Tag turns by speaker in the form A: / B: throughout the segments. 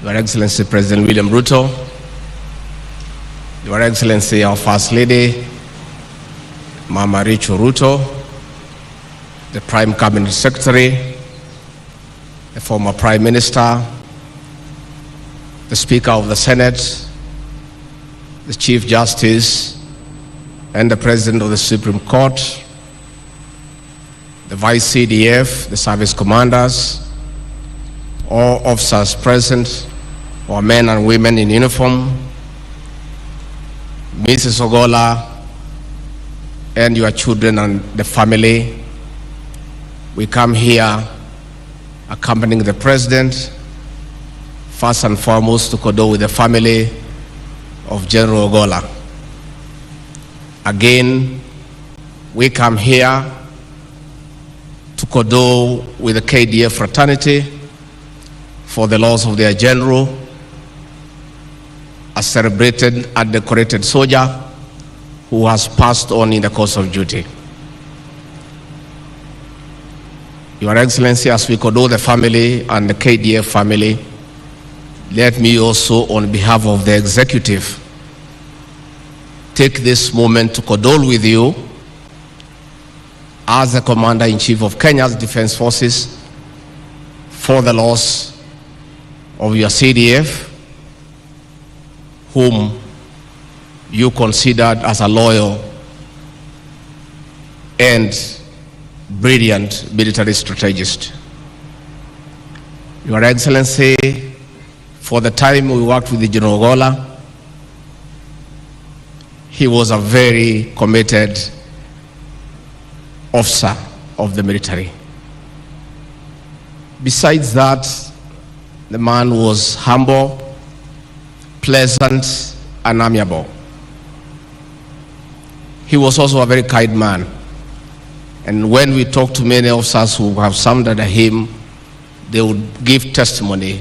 A: Your Excellency President William Ruto, Your Excellency our First Lady, Mama Rachel Ruto, the Prime Cabinet Secretary, the former Prime Minister, the Speaker of the Senate, the Chief Justice, and the President of the Supreme Court, the Vice CDF, the service commanders, all officers present, our men and women in uniform, Mrs. Ogolla, and your children and the family. We come here accompanying the President, first and foremost to condole with the family of General Ogolla. Again, we come here to condole with the KDF fraternity for the loss of their general, a celebrated and decorated soldier who has passed on in the course of duty. Your Excellency, as we condole the family and the KDF family, let me also, on behalf of the executive, take this moment to condole with you as the Commander-in-Chief of Kenya's Defense Forces for the loss of your CDF, whom you considered as a loyal and brilliant military strategist. Your Excellency, for the time we worked with the General Ogolla, he was a very committed officer of the military. Besides that, the man was humble, pleasant, and amiable. He was also a very kind man. And when we talk to many officers who have served under him, they would give testimony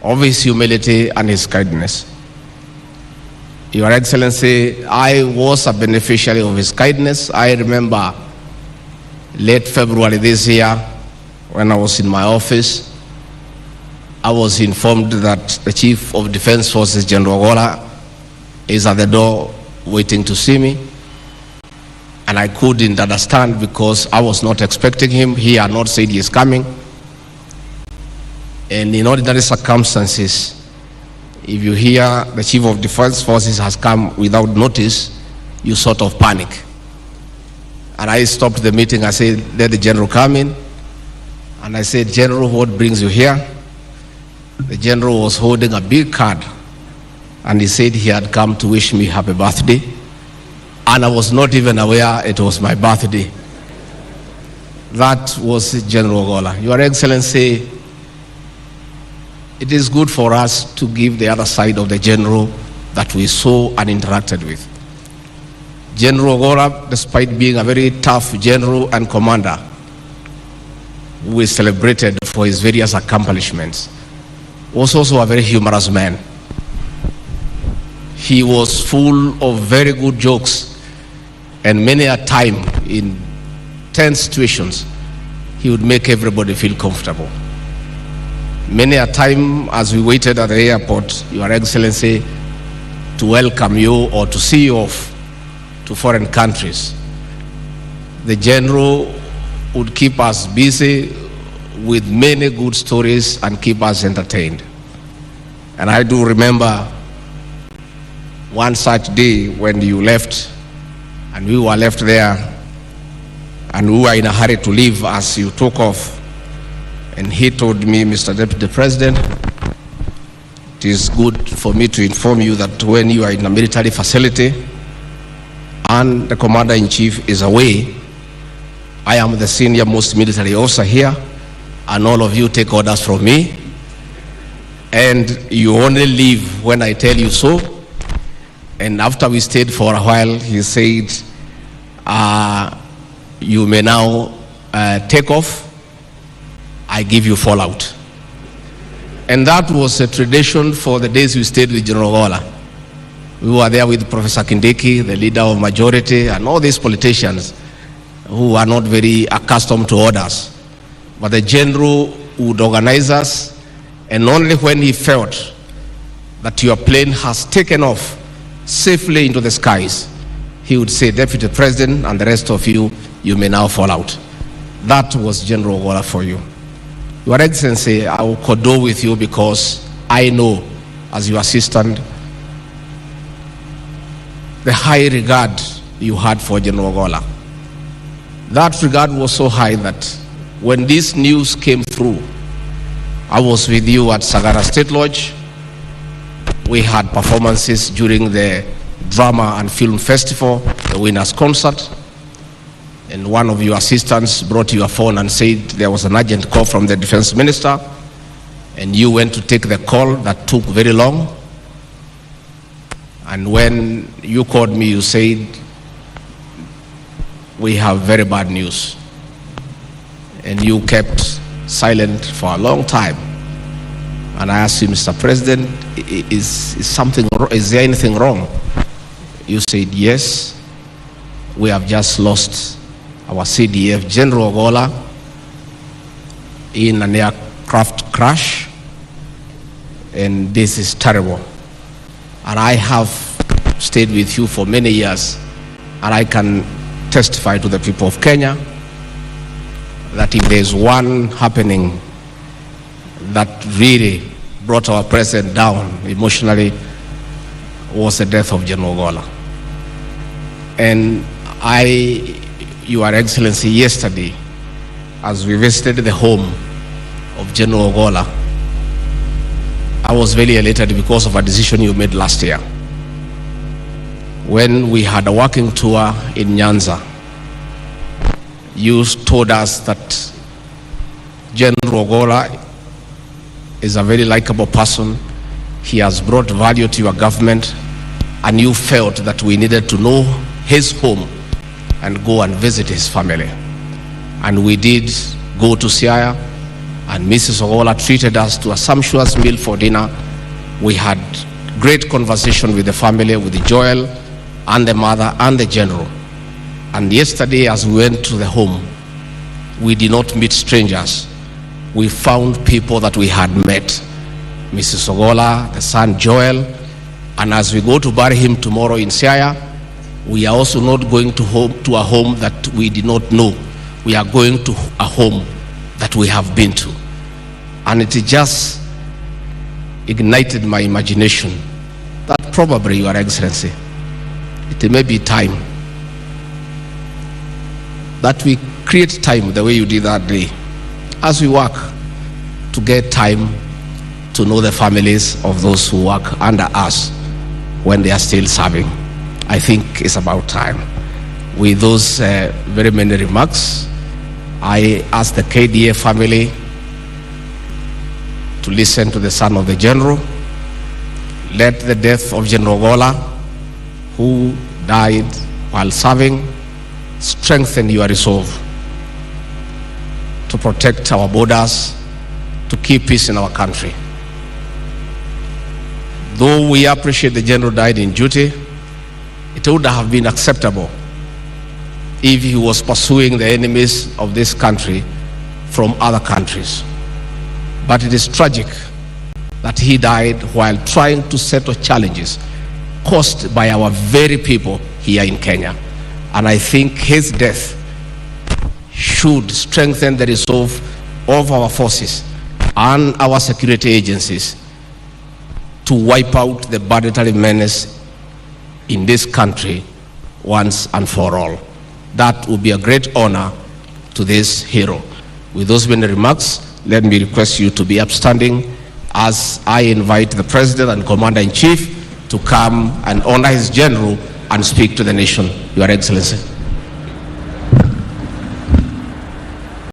A: of his humility and his kindness. Your Excellency, I was a beneficiary of his kindness. I remember late February this year, when I was in my office, I was informed that the Chief of Defense Forces, General Ogolla, is at the door waiting to see me. And I couldn't understand because I was not expecting him. He had not said he is coming. And in ordinary circumstances, if you hear the Chief of Defense Forces has come without notice, you sort of panic. And I stopped the meeting. I said, let the General come in. And I said, General, what brings you here? The General was holding a big card. And he said he had come to wish me happy birthday. And I was not even aware it was my birthday. That was General Ogolla. Your Excellency, it is good for us to give the other side of the General that we saw and interacted with. General Ogolla, despite being a very tough General and Commander, who is celebrated for his various accomplishments, was also a very humorous man. He was full of very good jokes, and many a time in tense situations, he would make everybody feel comfortable. Many a time as we waited at the airport, Your Excellency, to welcome you or to see you off to foreign countries, the General would keep us busy with many good stories and keep us entertained. And I do remember one such day when you left, and we were left there, and we were in a hurry to leave as you took off. And he told me, Mr. Deputy President, it is good for me to inform you that when you are in a military facility and the Commander-in-Chief is away, I am the senior most military officer here, and all of you take orders from me, and you only leave when I tell you so. And after we stayed for a while, he said, you may now take off. I give you fallout. And that was a tradition for the days we stayed with General Ogolla. We were there with Professor Kindiki, the leader of majority, and all these politicians who are not very accustomed to orders. But the General would organize us, and only when he felt that your plane has taken off safely into the skies, he would say, Deputy President and the rest of you, you may now fall out. That was General Ogolla for you. Your Excellency, I will condole with you because I know, as your assistant, the high regard you had for General Ogolla. That regard was so high that when this news came through, I was with you at Sagara State Lodge. We had performances during the Drama and Film Festival, the Winners Concert, and one of your assistants brought your phone and said there was an urgent call from the Defense Minister, and you went to take the call that took very long. And when you called me, you said, we have very bad news. And you kept silent for a long time. And I asked you, Mr. President, is there anything wrong? You said, yes, we have just lost our CDF General Ogolla in an aircraft crash, and this is terrible. And I have stayed with you for many years, and I can testify to the people of Kenya that if there's one happening that really brought our president down emotionally, was the death of General Ogolla. And Your Excellency, yesterday, as we visited the home of General Ogolla, I was very elated because of a decision you made last year. When we had a working tour in Nyanza, you told us that General Ogolla is a very likable person. He has brought value to your government, and you felt that we needed to know his home and go and visit his family. And we did go to Siaya, and Mrs. Ogolla treated us to a sumptuous meal for dinner. We had great conversation with the family, with the Joel and the mother and the general. And yesterday, as we went to the home, we did not meet strangers. We found people that we had met. Mrs. Ogolla, the son Joel, and as we go to bury him tomorrow in Siaya, we are also not going to a home that we did not know. We are going to a home that we have been to. And it just ignited my imagination that probably, Your Excellency, it may be time that we create time the way you did that day, as we work to get time to know the families of those who work under us when they are still serving. I think it's about time. With those very many remarks, I ask the KDA family to listen to the son of the general. Let the death of General Ogolla, who died while serving, strengthen your resolve to protect our borders, to keep peace in our country. Though we appreciate the general died in duty, it would have been acceptable if he was pursuing the enemies of this country from other countries. But it is tragic that he died while trying to settle challenges caused by our very people here in Kenya. And I think his death should strengthen the resolve of our forces and our security agencies to wipe out the banditry menace in this country once and for all. That would be a great honor to this hero. With those many remarks, let me request you to be upstanding as I invite the President and Commander-in-Chief to come and honor his general and speak to the nation. Your Excellency.